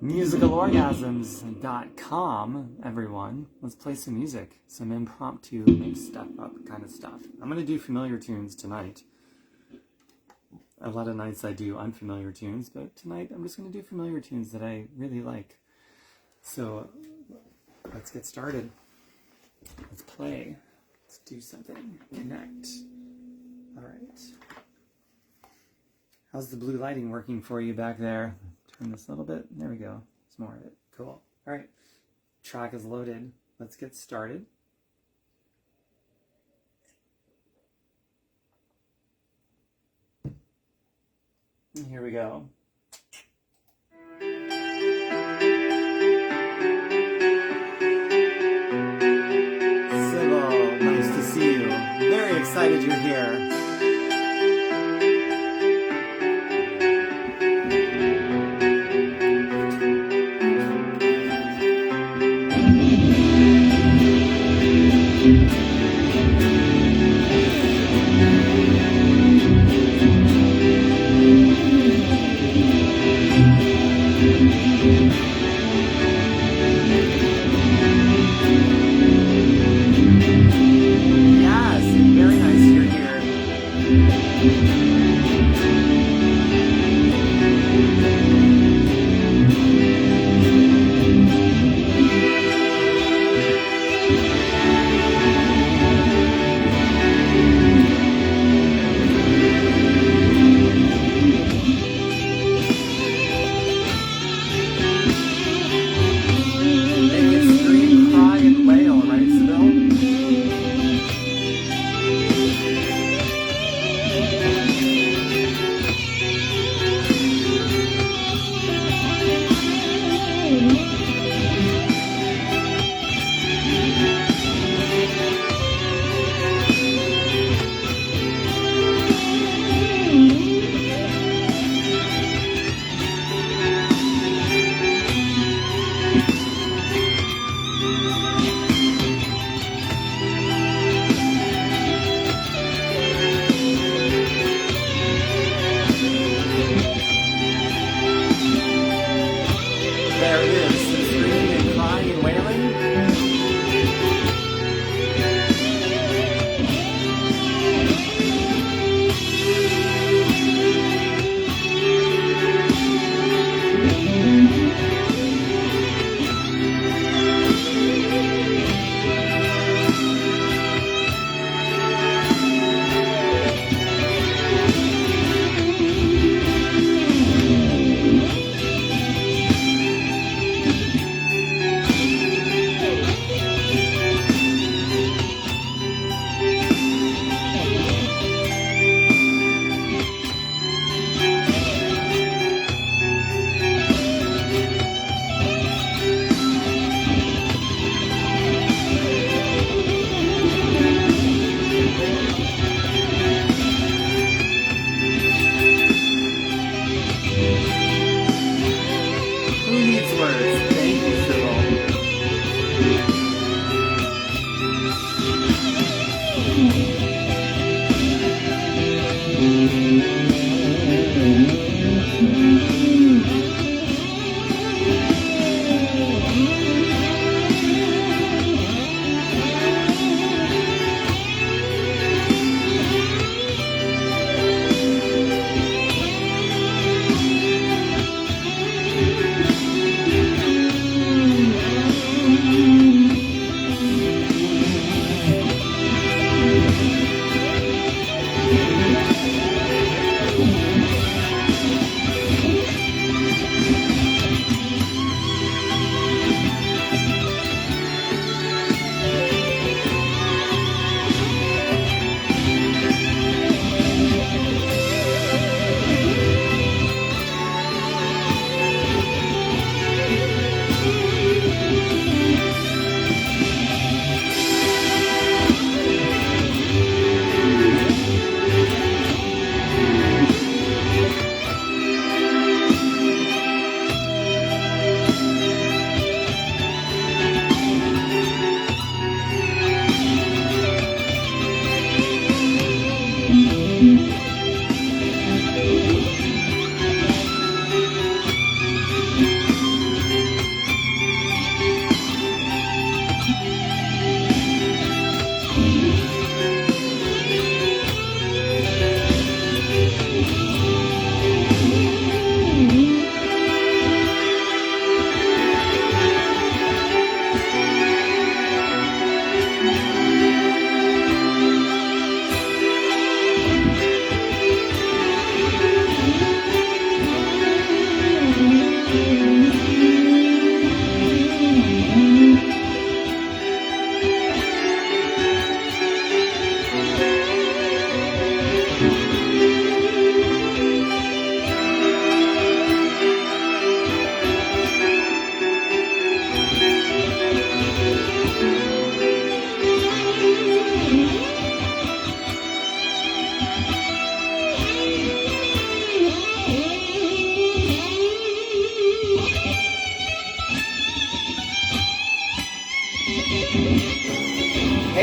musicalorgasms.com, everyone. Let's play some music, some impromptu, make stuff up kind of stuff. I'm going to do familiar tunes tonight. A lot of nights I do unfamiliar tunes, but tonight I'm just going to do familiar tunes that I really like. So let's get started. Let's play. Let's do something. Connect. All right. How's the blue lighting working for you back there? Turn this a little bit. There we go. There's more of it. Cool. All right. Track is loaded. Let's get started. And here we go. Sybil, nice to see you. Very excited you're here.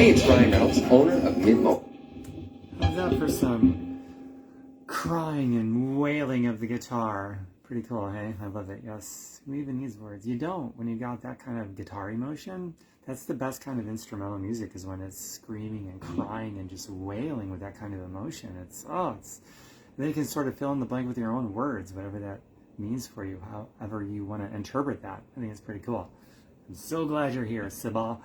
Hey, it's Ryan Reynolds, owner of Midmo. How's that for some crying and wailing of the guitar? Pretty cool, hey? I love it, yes. Who even needs words? You don't when you got that kind of guitar emotion. That's the best kind of instrumental music, is when it's screaming and crying and just wailing with that kind of emotion. Then you can sort of fill in the blank with your own words, whatever that means for you, however you want to interpret that. I think it's pretty cool. I'm so glad you're here, Sybil.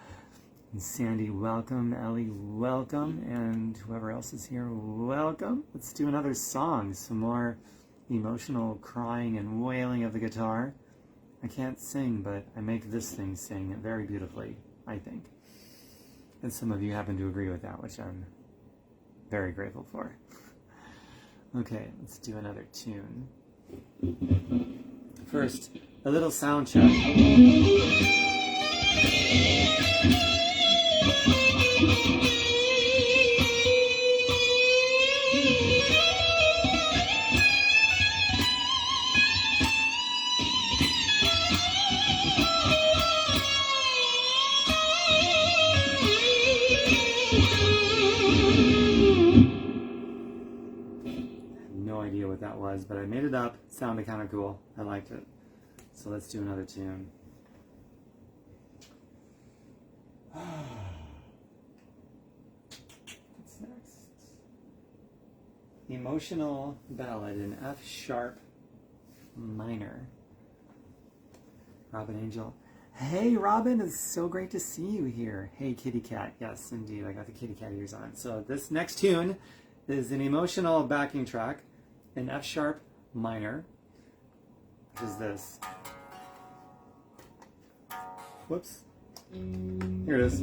And Sandy, welcome. Ellie, welcome. And whoever else is here, welcome. Let's do another song. Some more emotional crying and wailing of the guitar. I can't sing, but I make this thing sing very beautifully, I think. And some of you happen to agree with that, which I'm very grateful for. Okay, let's do another tune. First, a little sound check. No idea what that was, but I made it up. It sounded kind of cool. I liked it. So let's do another tune. What's next? Emotional ballad in F sharp minor. Robin Angel. Hey Robin, it's so great to see you here. Hey kitty cat. Yes, indeed, I got the kitty cat ears on. So this next tune is an emotional backing track in F sharp minor. Which is this. Whoops. Here it is.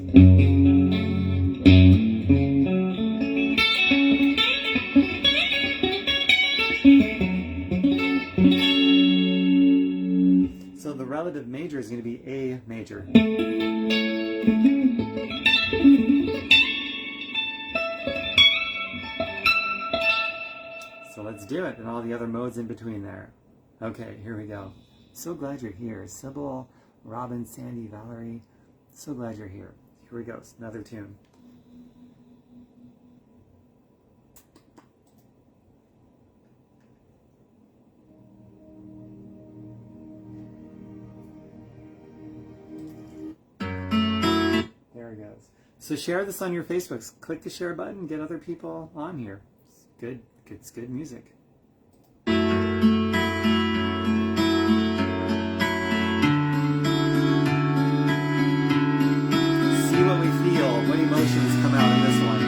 So the relative major is going to be A major. So let's do it, and all the other modes in between there. Okay, here we go. So glad you're here. Sybil, Robin, Sandy, Valerie. So glad you're here. Here we go. Another tune. There it goes. So share this on your Facebooks. Click the share button. Get other people on here. It's good. It's good music. What we feel, what emotions come out in this one.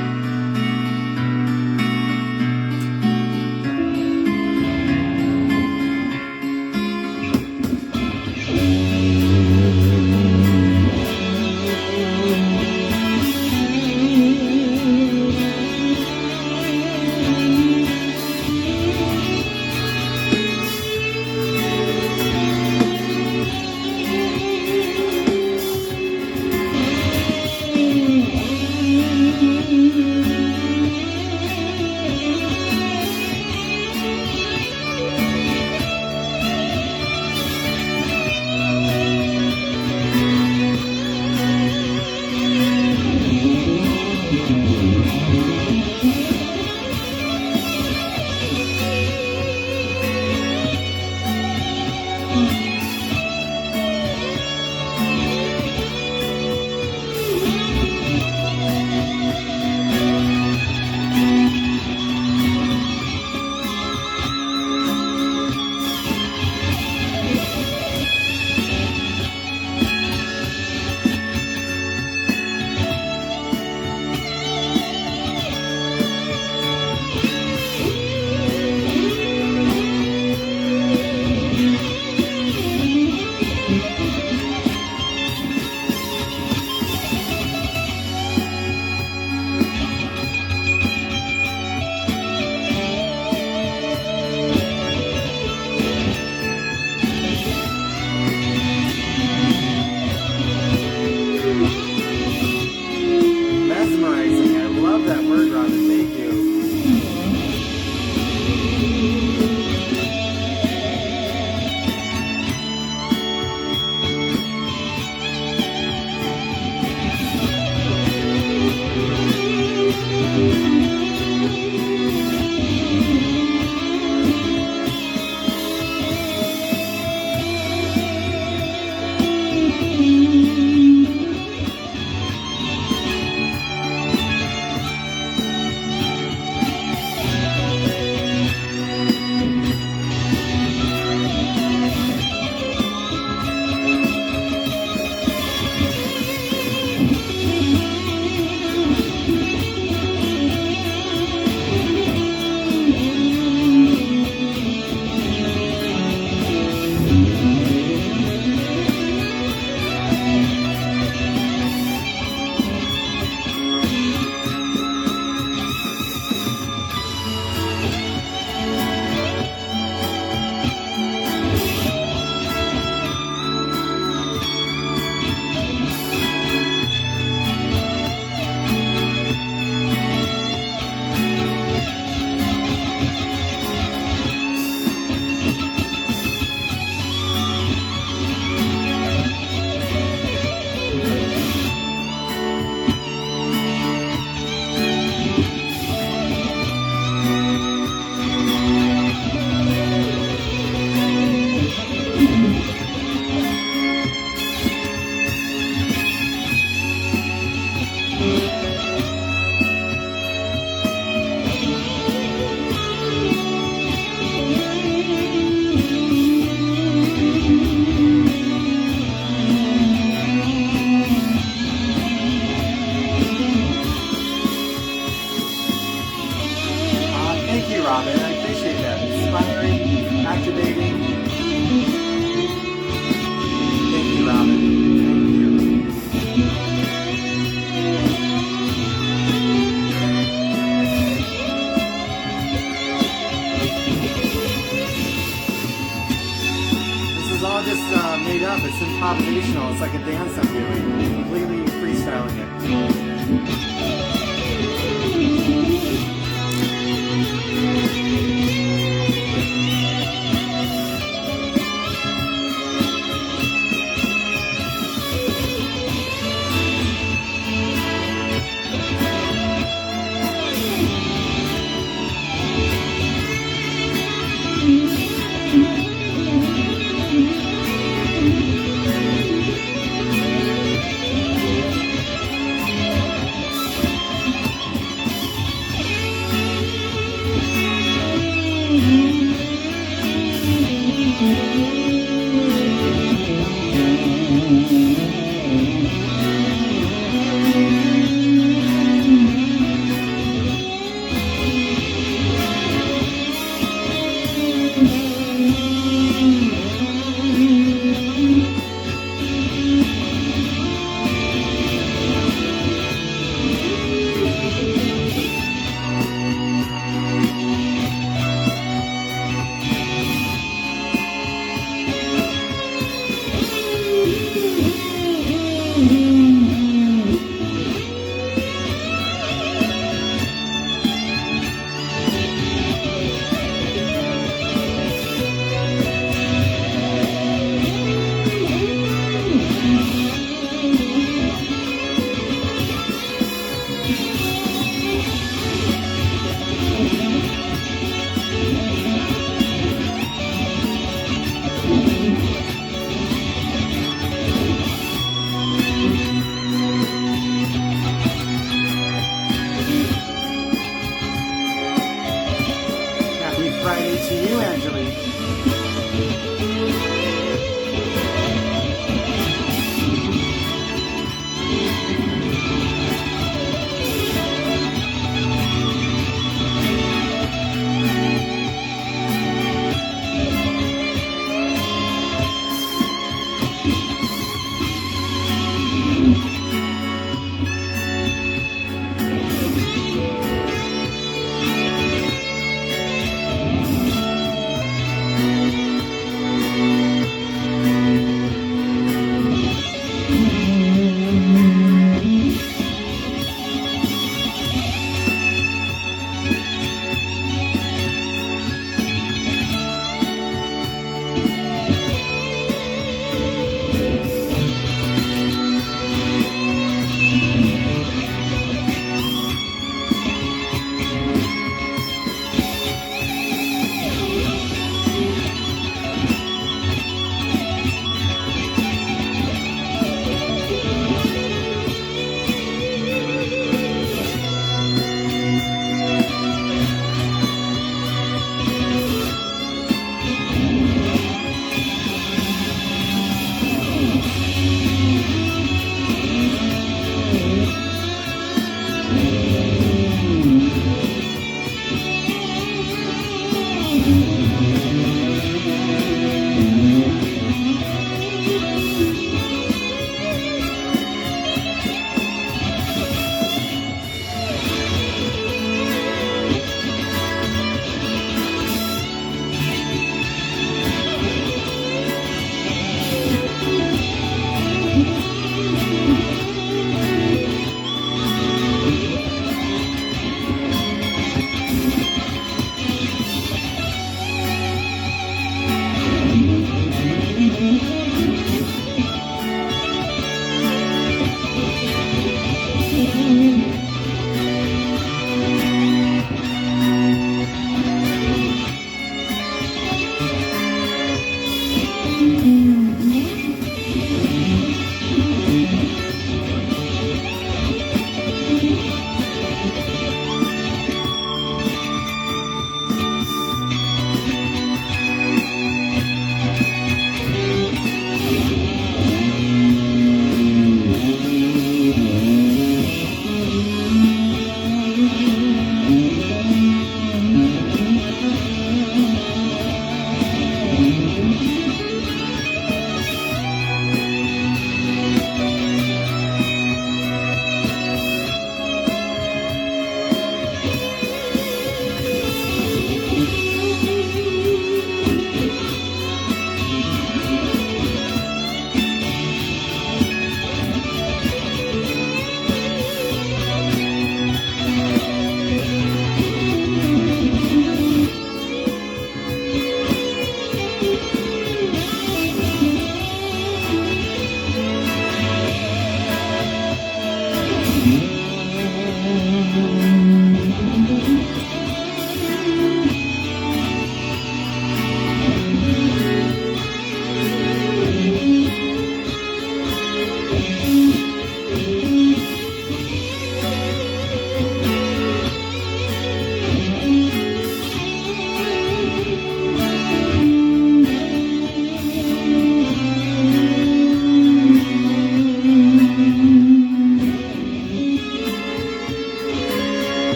was all just made up. It's improvisational. It's like a dance I'm doing. Completely freestyling it.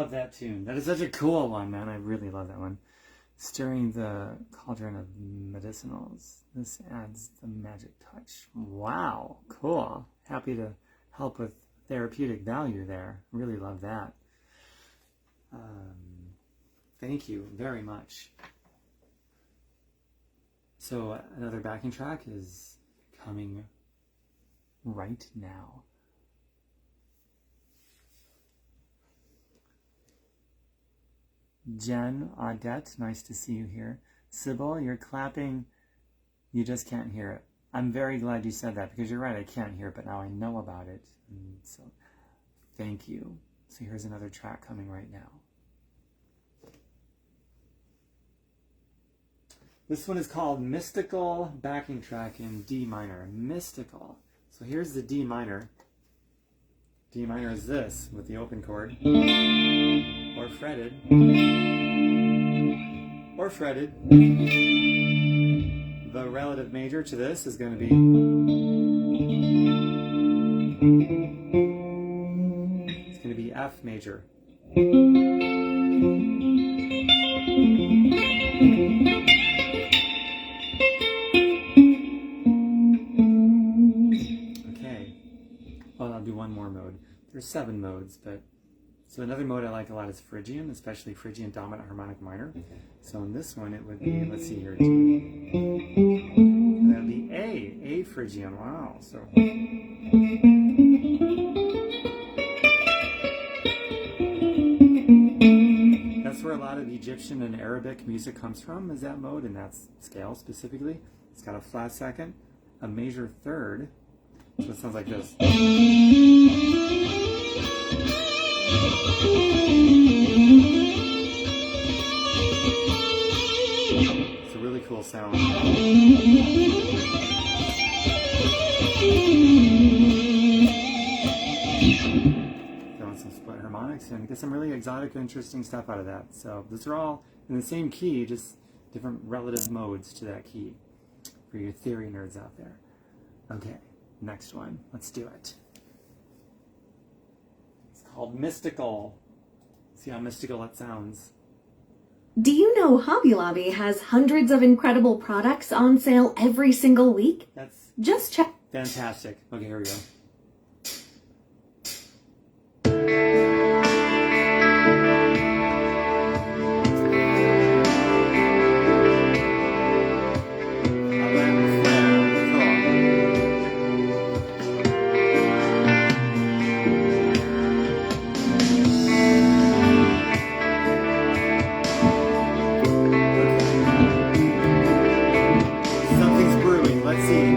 love that tune. That is such a cool one, man. I really love that one. Stirring the cauldron of medicinals. This adds the magic touch. Wow, cool. Happy to help with therapeutic value there. Really love that. Thank you very much. So another backing track is coming right now. Jen, Audette, nice to see you here. Sybil, you're clapping. You just can't hear it. I'm very glad you said that because you're right, I can't hear it, but now I know about it. And so thank you. So here's another track coming right now. This one is called Mystical, backing track in D minor. Mystical. So here's the D minor. D minor is this with the open chord, or fretted, or fretted. The relative major to this is going to be, it's going to be F major. Well, I'll do one more mode. There's 7 modes, but so another mode I like a lot is Phrygian, especially Phrygian dominant harmonic minor. So in this one, it would be, let's see here, that would be A Phrygian. Wow. So that's where a lot of Egyptian and Arabic music comes from, is that mode, and that's scale specifically. It's got a flat second, a major third. So it sounds like this. It's a really cool sound. Throwing some split harmonics and get some really exotic, interesting stuff out of that. So these are all in the same key, just different relative modes to that key for your theory nerds out there. Okay. Next one. Let's do it. It's called Mystical. See how mystical it sounds. Do you know Hobby Lobby has hundreds of incredible products on sale every single week? That's just check. Fantastic. Okay, here we go. Something's brewing. Let's see.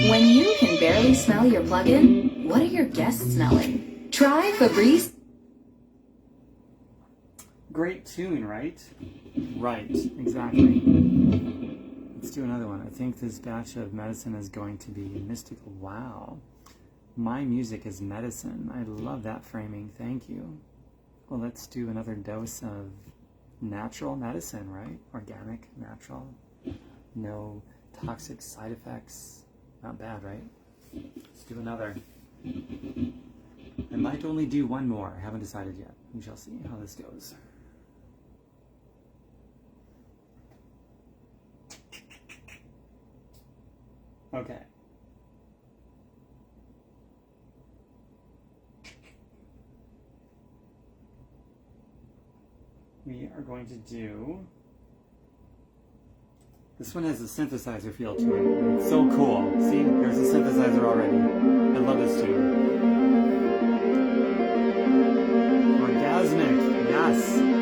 When you can barely smell your plug-in, what are your guests smelling? Try Febreze. Great tune, right? Right, exactly. Let's do another one. I think this batch of medicine is going to be mystical. Wow. My music is medicine. I love that framing. Thank you. Well, let's do another dose of natural medicine, right? Organic, natural. No toxic side effects. Not bad, right? Let's do another. I might only do one more. I haven't decided yet. We shall see how this goes. Okay. We are going to do... This one has a synthesizer feel to it. It's so cool. See, there's a synthesizer already. I love this tune. Orgasmic, yes.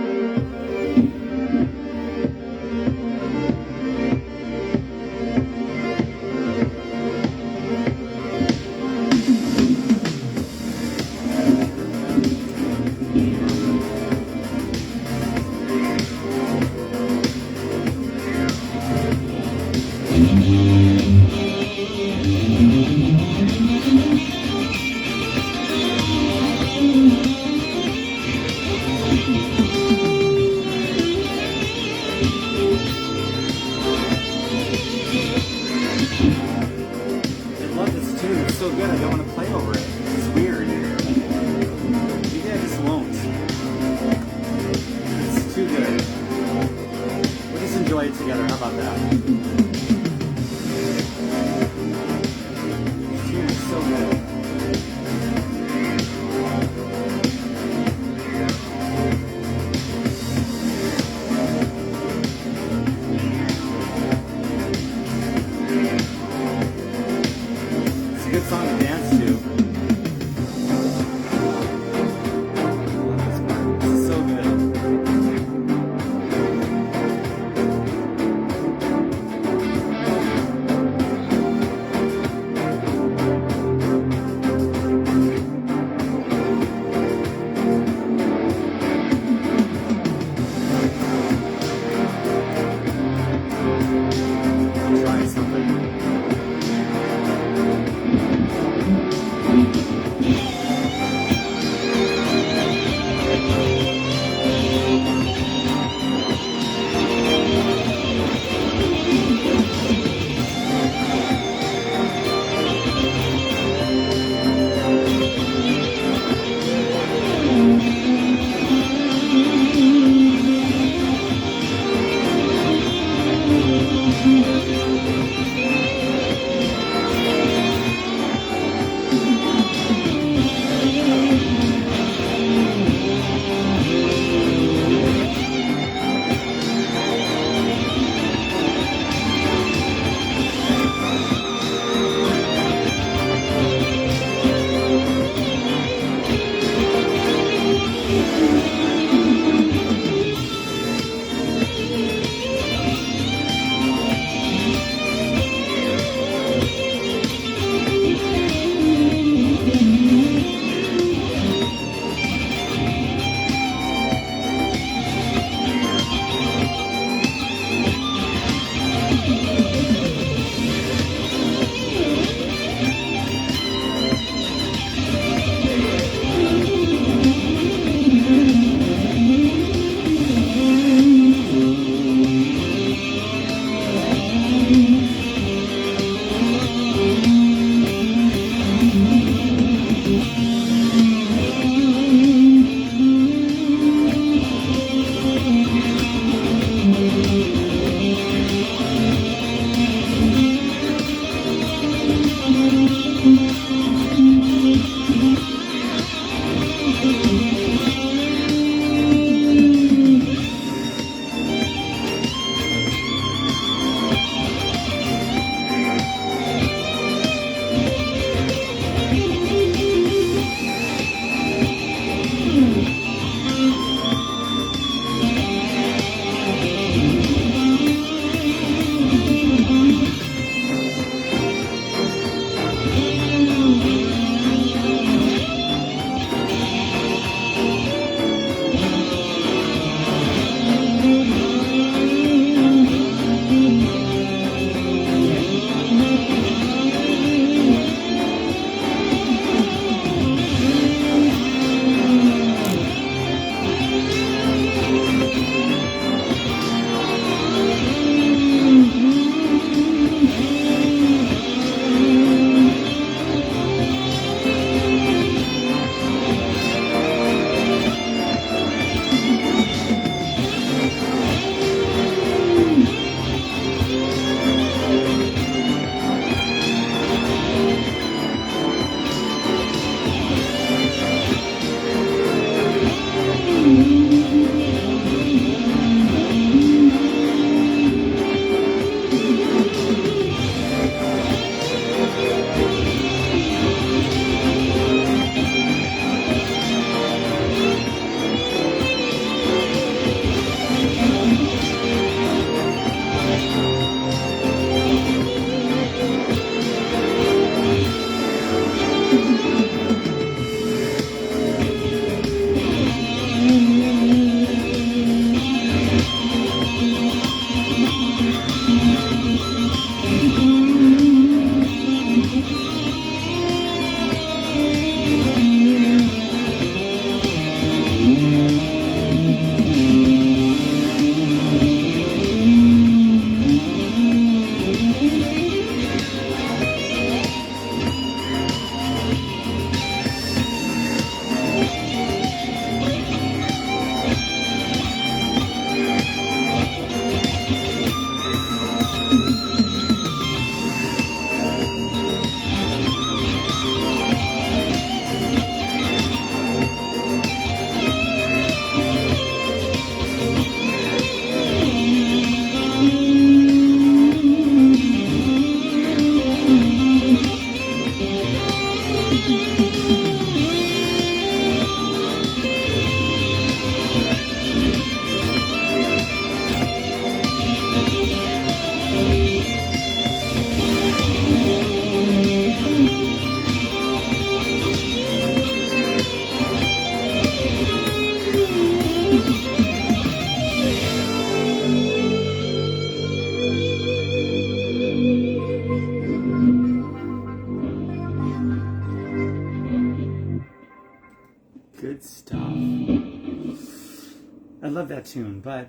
love that tune, but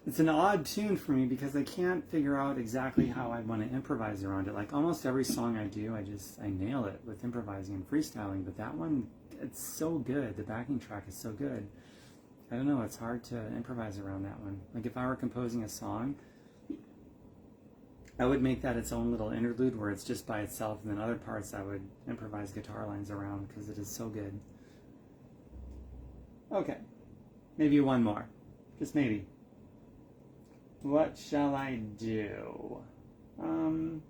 it's an odd tune for me because I can't figure out exactly how I want to improvise around it. Like almost every song I do, I nail it with improvising and freestyling, but that one, it's so good. The backing track is so good. I don't know, it's hard to improvise around that one. Like if I were composing a song, I would make that its own little interlude where it's just by itself, and then other parts I would improvise guitar lines around because it is so good. Okay, maybe one more, just maybe. What shall I do? Don't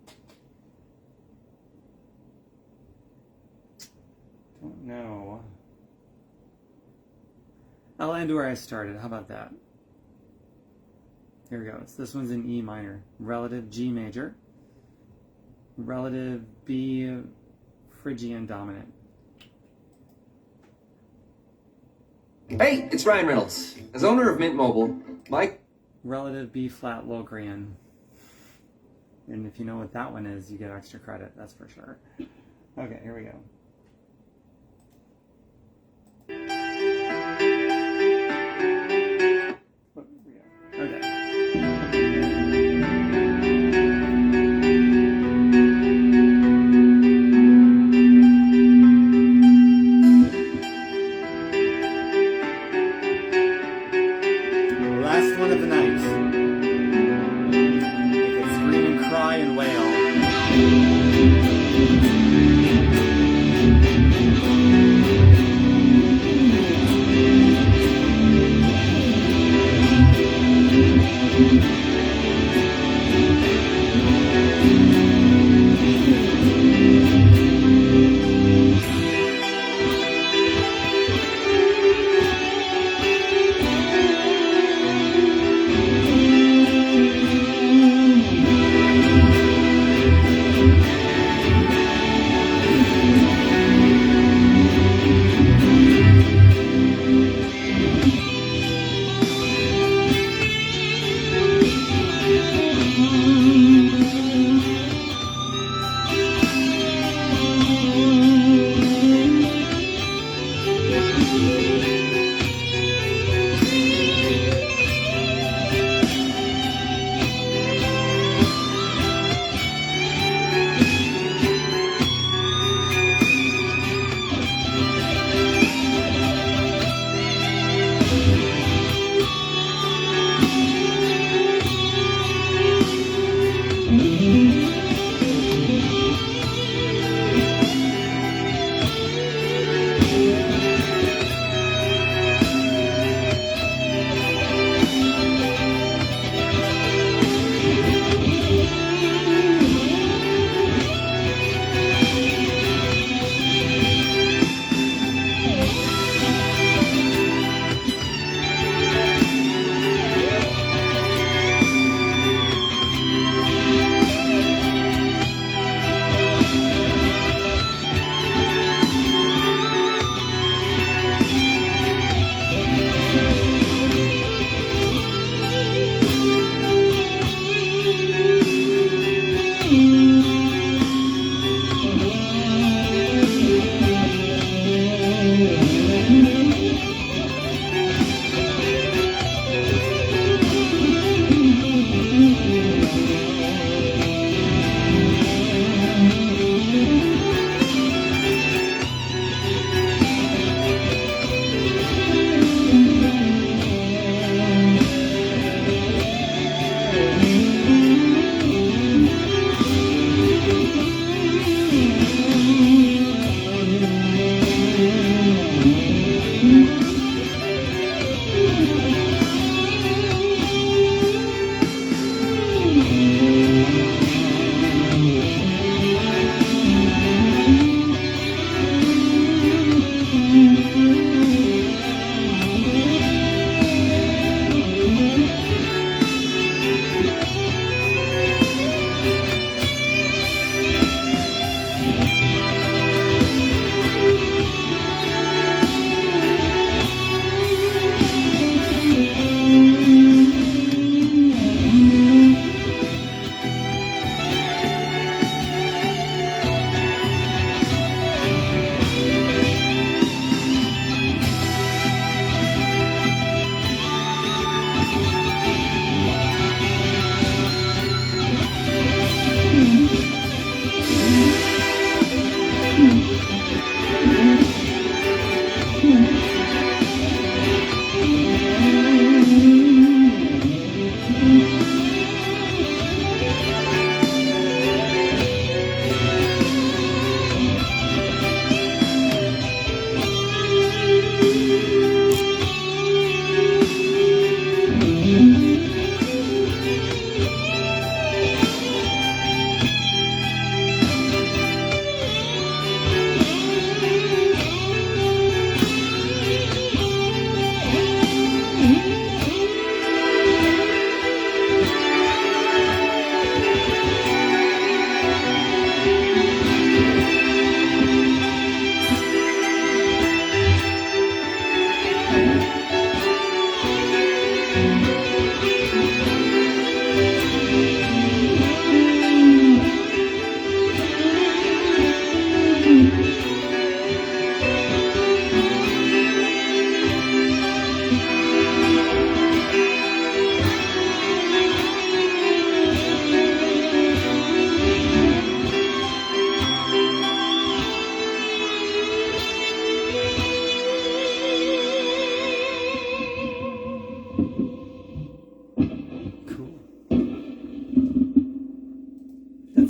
know. I'll end where I started. How about that? Here we go. So this one's in E minor. Relative G major. Relative B Phrygian dominant. Hey, it's Ryan Reynolds. As owner of Mint Mobile, Mike. Relative B flat Locrian. And if you know what that one is, you get extra credit, that's for sure. Okay, here we go. Okay. Last one of the night. You can scream and cry and wail.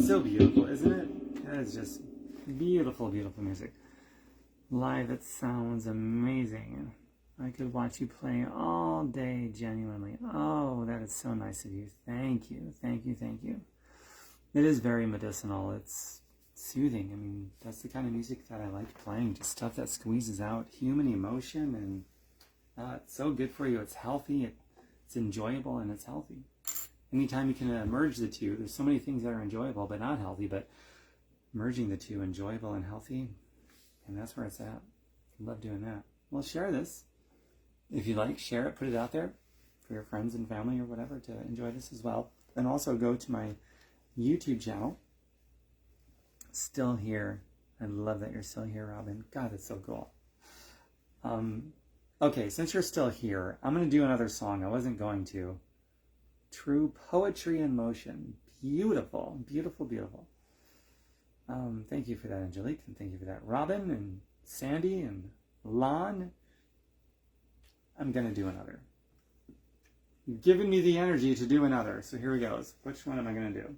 So beautiful, isn't it? That is just beautiful, beautiful music. Live, it sounds amazing. I could watch you play all day, genuinely. Oh, that is so nice of you. Thank you, thank you, thank you. It is very medicinal. It's soothing. I mean, that's the kind of music that I like playing. Just stuff that squeezes out human emotion, and it's so good for you. It's healthy, it's enjoyable, and it's healthy. Anytime you can merge the two, there's so many things that are enjoyable but not healthy, but merging the two, enjoyable and healthy, and that's where it's at. I love doing that. Well, share this. If you like, share it, put it out there for your friends and family or whatever to enjoy this as well. And also go to my YouTube channel. Still here. I love that you're still here, Robin. God, that's so cool. Okay, since you're still here, I'm going to do another song. I wasn't going to. True Poetry in Motion. Beautiful, beautiful, beautiful. Thank you for that, Angelique, and thank you for that, Robin and Sandy and Lon. I'm going to do another. You've given me the energy to do another, so here we go. Which one am I going to do?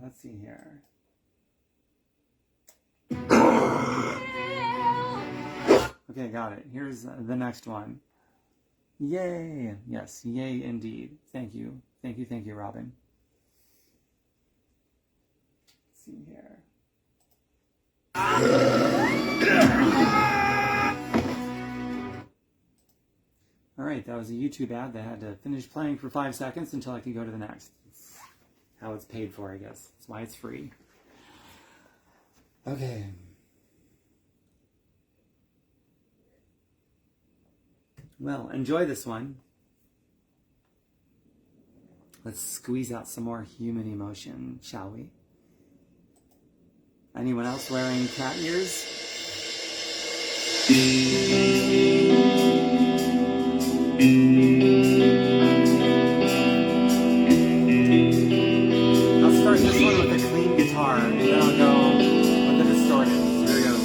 Let's see here. Okay, got it. Here's the next one. Yay! Yes, yay indeed. Thank you. Thank you, thank you, Robin. Let's see here. Alright, that was a YouTube ad that had to finish playing for 5 seconds until I could go to the next. That's how it's paid for, I guess. That's why it's free. Okay. Well, enjoy this one. Let's squeeze out some more human emotion, shall we? Anyone else wearing cat ears? I'll start this one with a clean guitar, and then I'll go with the distorted. Here we go.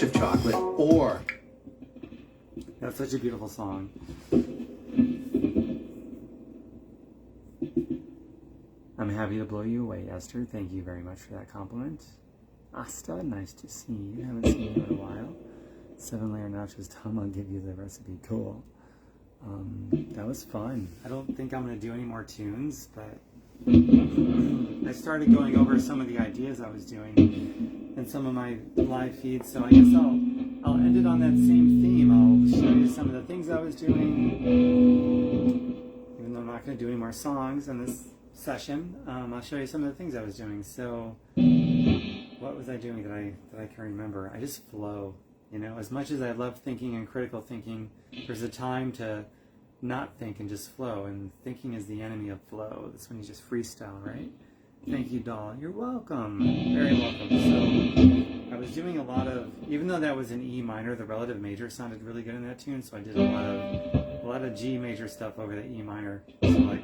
dash of chocolate, or... That's such a beautiful song. I'm happy to blow you away, Esther. Thank you very much for that compliment. Asta, nice to see you. Haven't seen you in a while. 7-layer nachos, Tom, I'll give you the recipe. Cool. That was fun. I don't think I'm going to do any more tunes, but I started going over some of the ideas I was doing in some of my live feeds, so I guess I'll end it on that same theme. I'll show you some of the things I was doing, even though I'm not going to do any more songs in this session. I'll show you some of the things I was doing. So what was I doing that I can remember? I just flow. You know, as much as I love thinking and critical thinking, there's a time to not think and just flow, and thinking is the enemy of flow. That's when you just freestyle, right? Thank you, doll. You're welcome. Very welcome. So I was doing a lot of, even though that was in E minor, the relative major sounded really good in that tune, so I did a lot of G major stuff over the E minor. So like,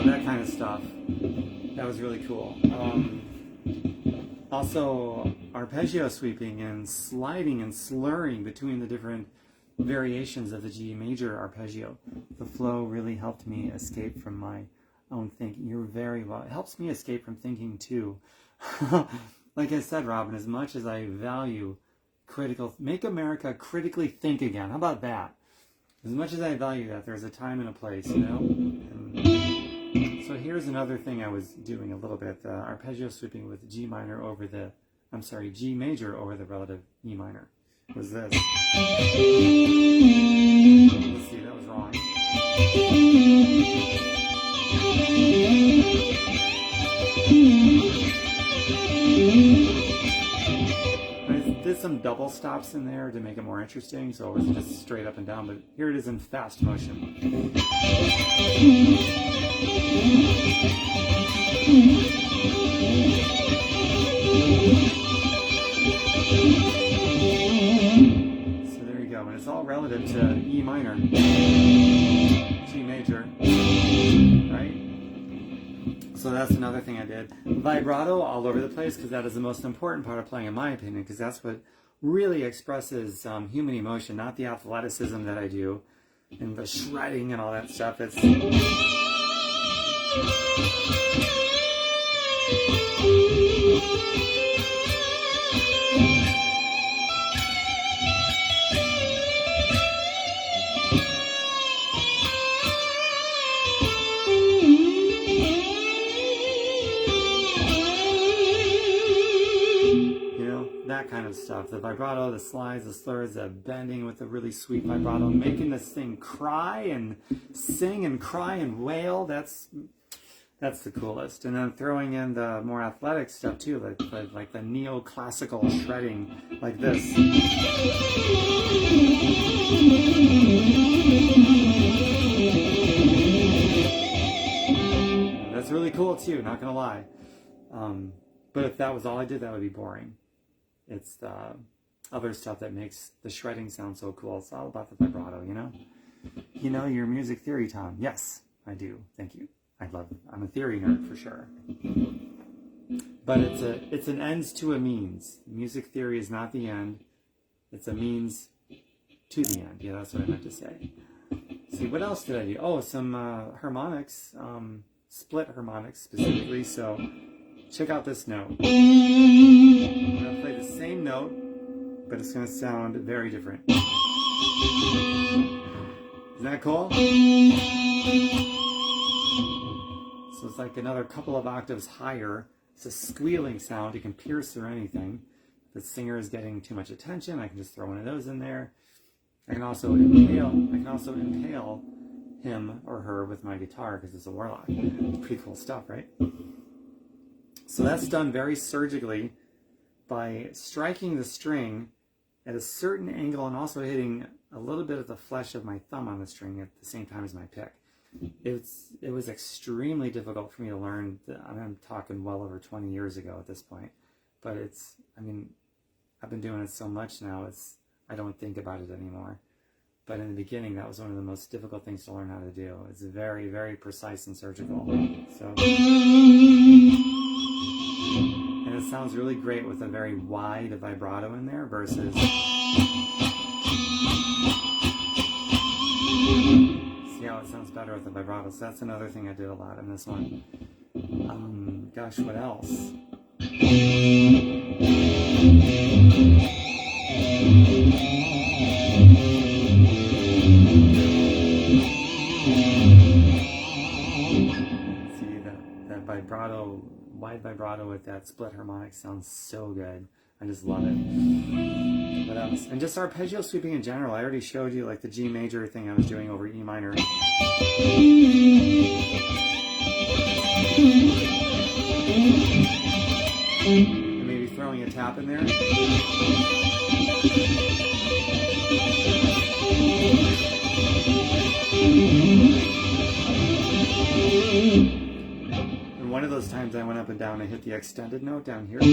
that kind of stuff. That was really cool. Also, arpeggio sweeping and sliding and slurring between the different variations of the G major arpeggio. The flow really helped me escape from my own thinking. You're very well. It helps me escape from thinking too. Like I said, Robin, as much as I value make America critically think again. How about that? As much as I value that, there's a time and a place, you know? And so here's another thing I was doing a little bit, arpeggio sweeping with G major over the relative E minor. Was this. Let's see, that was wrong. I did some double stops in there to make it more interesting, so it wasn't just straight up and down, but here it is in fast motion. So there you go, and it's all relative to E minor, G major, right? So that's another thing I did. Vibrato all over the place, because that is the most important part of playing, in my opinion, because that's what really expresses human emotion, not the athleticism that I do and the shredding and all that stuff. It's that kind of stuff. The vibrato, the slides, the slurs, the bending with the really sweet vibrato, making this thing cry and sing and cry and wail. That's the coolest. And then throwing in the more athletic stuff too, like the neoclassical shredding, like this. That's really cool too, not gonna lie. But if that was all I did, that would be boring. It's the other stuff that makes the shredding sound so cool. It's all about the vibrato, you know? You know your music theory, Tom. Yes, I do. Thank you. I'm a theory nerd for sure. But it's an ends to a means. Music theory is not the end. It's a means to the end. Yeah, that's what I meant to say. See, what else did I do? Oh, some harmonics, split harmonics specifically. So check out this note. I'm going to play the same note, but it's going to sound very different. Isn't that cool? So it's like another couple of octaves higher. It's a squealing sound. You can pierce through anything. If the singer is getting too much attention, I can just throw one of those in there. I can also impale him or her with my guitar because it's a warlock. Pretty cool stuff, right? So that's done very surgically by striking the string at a certain angle and also hitting a little bit of the flesh of my thumb on the string at the same time as my pick. It was extremely difficult for me to learn. I'm talking well over 20 years ago at this point, but I've been doing it so much now. I don't think about it anymore. But in the beginning, that was one of the most difficult things to learn how to do. It's very, very precise and surgical. So, and it sounds really great with a very wide vibrato in there versus. See how it sounds better with the vibrato. So that's another thing I did a lot in this one. Gosh, what else? That vibrato, wide vibrato with that split harmonic sounds so good. I just love it. What else? And just arpeggio sweeping in general. I already showed you like the G major thing I was doing over E minor. And maybe throwing a tap in there. And one of those times I went up and down and hit the extended note down here. So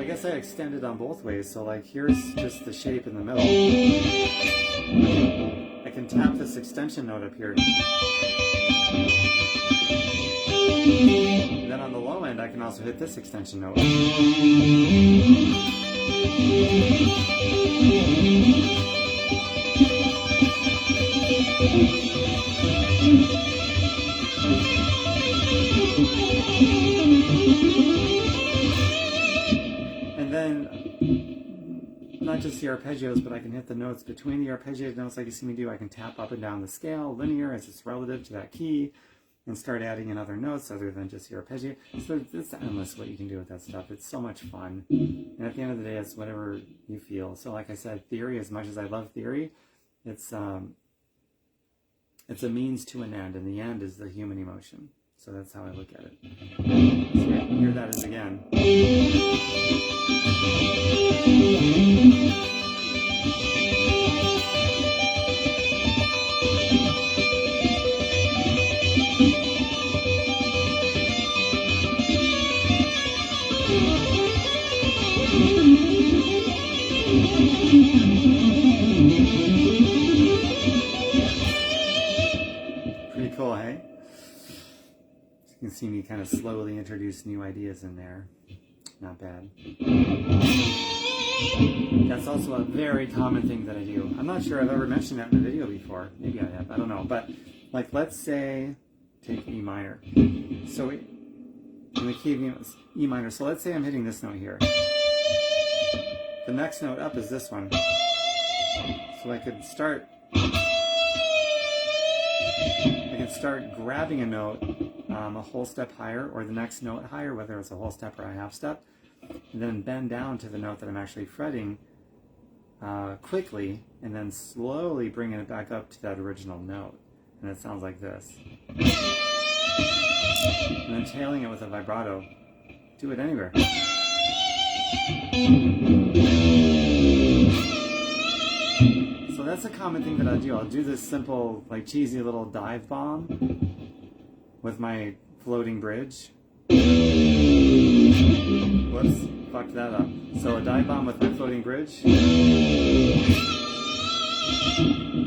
I guess I extended on both ways. So like here's just the shape in the middle. I can tap this extension note up here. And then on the low end I can also hit this extension note. And then, not just the arpeggios, but I can hit the notes between the arpeggiated notes like you see me do. I can tap up and down the scale, linear, as it's relative to that key, and start adding in other notes other than just the arpeggio. So it's endless what you can do with that stuff. It's so much fun. And at the end of the day, it's whatever you feel. So like I said, theory, as much as I love theory, it's a means to an end, and the end is the human emotion. So that's how I look at it. So here that is again. Pretty cool, hey? You can see me kind of slowly introduce new ideas in there. Not bad. That's also a very common thing that I do. I'm not sure I've ever mentioned that in a video before. Maybe I have, I don't know. But like, let's say, take E minor. So in the key of E minor, so let's say I'm hitting this note here. The next note up is this one. So I could start grabbing a note a whole step higher, or the next note higher, whether it's a whole step or a half step, and then bend down to the note that I'm actually fretting quickly, and then slowly bringing it back up to that original note. And it sounds like this. And then tailing it with a vibrato. Do it anywhere. So that's a common thing that I do. I'll do this simple, like cheesy little dive bomb with my floating bridge. Whoops, fucked that up. So a dive bomb with my floating bridge.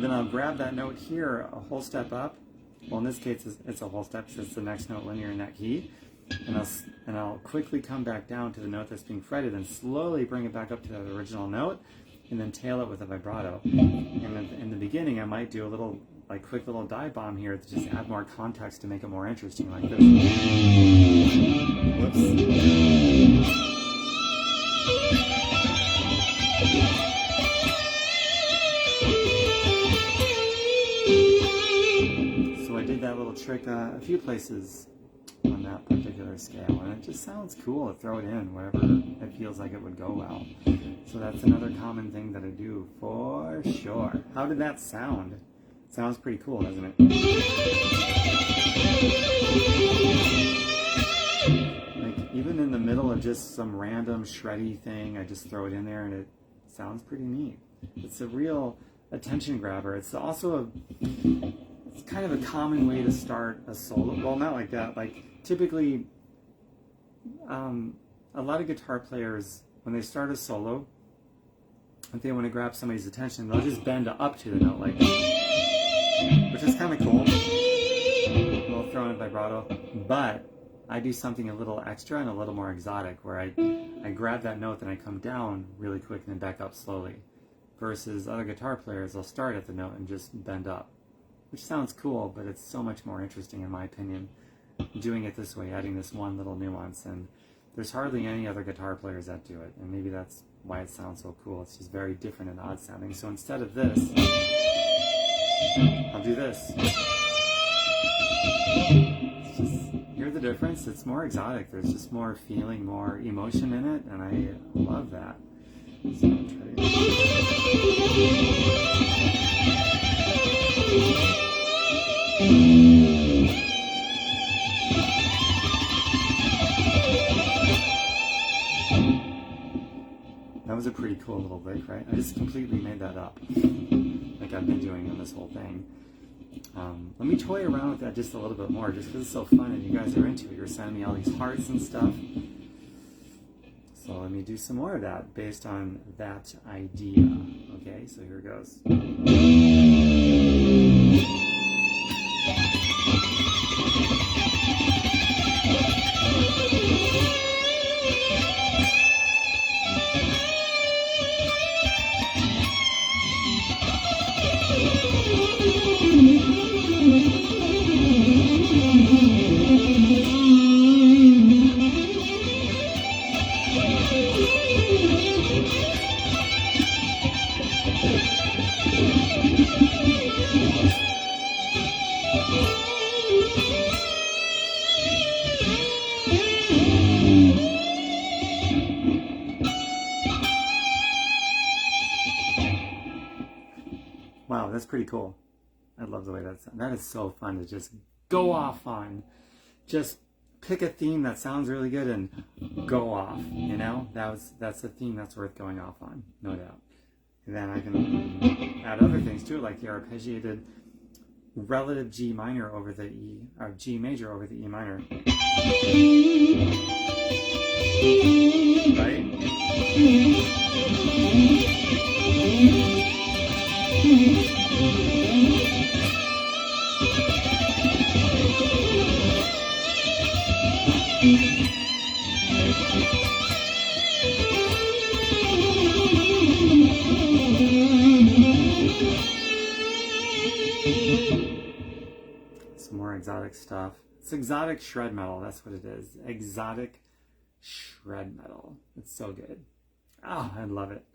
Then I'll grab that note here a whole step up. Well, in this case, it's a whole step because it's the next note linear in that key. And I'll quickly come back down to the note that's being fretted and slowly bring it back up to that original note, and then tail it with a vibrato. And in the beginning, I might do a little, like, quick little dive bomb here to just add more context to make it more interesting, like this. Whoops. So I did that little trick a few places on that particular scale, and it just sounds cool to throw it in wherever it feels like it would go well. So that's another common thing that I do for sure. How did that sound? Sounds pretty cool, doesn't it? Like, even in the middle of just some random shreddy thing, I just throw it in there and it sounds pretty neat. It's a real attention grabber. It's also it's kind of a common way to start a solo. Well, not like that. Like, typically a lot of guitar players, when they start a solo, if they want to grab somebody's attention, they'll just bend up to the note like this, which is kind of cool. A little throw in vibrato, but I do something a little extra and a little more exotic, where I grab that note, then I come down really quick and then back up slowly. Versus other guitar players, they'll start at the note and just bend up, which sounds cool, but it's so much more interesting in my opinion, doing it this way, adding this one little nuance. And there's hardly any other guitar players that do it, and maybe that's why it sounds so cool. It's just very different and odd sounding. So instead of this, I'll do this. It's just, hear the difference? It's more exotic. There's just more feeling, more emotion in it, and I love that. So I'll try That was a pretty cool little lick, right? I just completely made that up, like I've been doing in this whole thing. Let me toy around with that just a little bit more, just because it's so fun and you guys are into it. You're sending me all these hearts and stuff. So let me do some more of that based on that idea. Okay, so here it goes. Wow, that's pretty cool. I love the way that sounds. That is so fun to just go off on. Just pick a theme that sounds really good and go off, you know? That's a theme that's worth going off on, no doubt. And then I can add other things too, like the arpeggiated relative G minor over the E, or G major over the E minor. Right? Some more exotic stuff. It's exotic shred metal, that's what it is. Exotic shred metal. It's so good. Oh, I love it.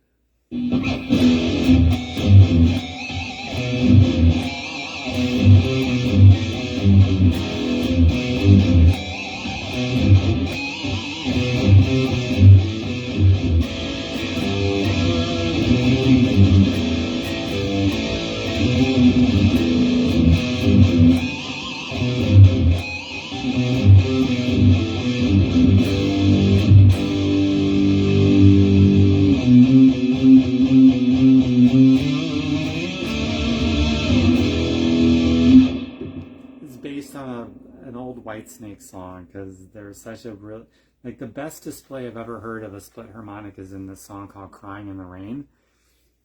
Whitesnake song, because there's such a real, like, the best display I've ever heard of a split harmonic is in this song called Crying in the Rain.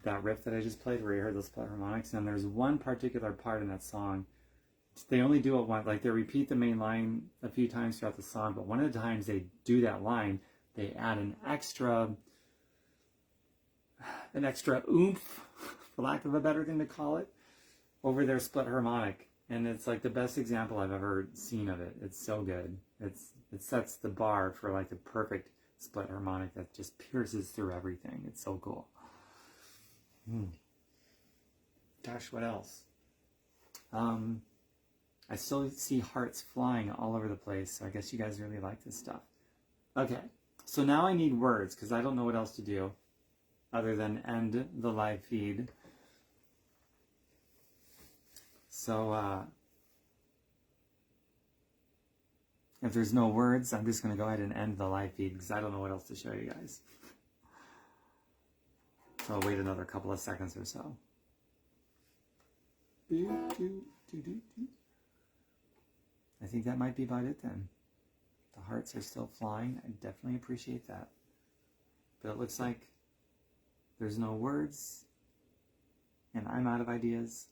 That riff that I just played where you heard those split harmonics, and there's one particular part in that song, they only do it once, like they repeat the main line a few times throughout the song, but one of the times they do that line, they add an extra oomph, for lack of a better thing to call it, over their split harmonic. And it's like the best example I've ever seen of it. It's so good. It sets the bar for like the perfect split harmonic that just pierces through everything. It's so cool. Gosh, what else? I still see hearts flying all over the place, so I guess you guys really like this stuff. Okay, so now I need words, because I don't know what else to do other than end the live feed. So, if there's no words, I'm just going to go ahead and end the live feed because I don't know what else to show you guys. So I'll wait another couple of seconds or so. I think that might be about it then. The hearts are still flying. I definitely appreciate that. But it looks like there's no words, and I'm out of ideas.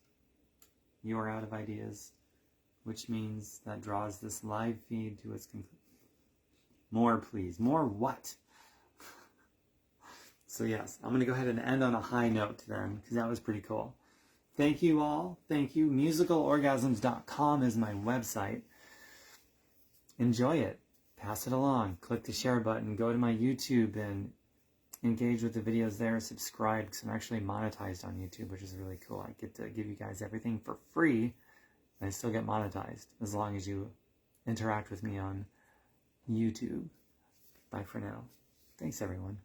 You're out of ideas, which means that draws this live feed to its conclusion. More, please. More what? So yes, I'm going to go ahead and end on a high note then, because that was pretty cool. Thank you all. Thank you. Musicalorgasms.com is my website. Enjoy it. Pass it along. Click the share button. Go to my YouTube and engage with the videos there. Subscribe, because I'm actually monetized on YouTube, which is really cool. I get to give you guys everything for free, and I still get monetized as long as you interact with me on YouTube. Bye for now. Thanks, everyone.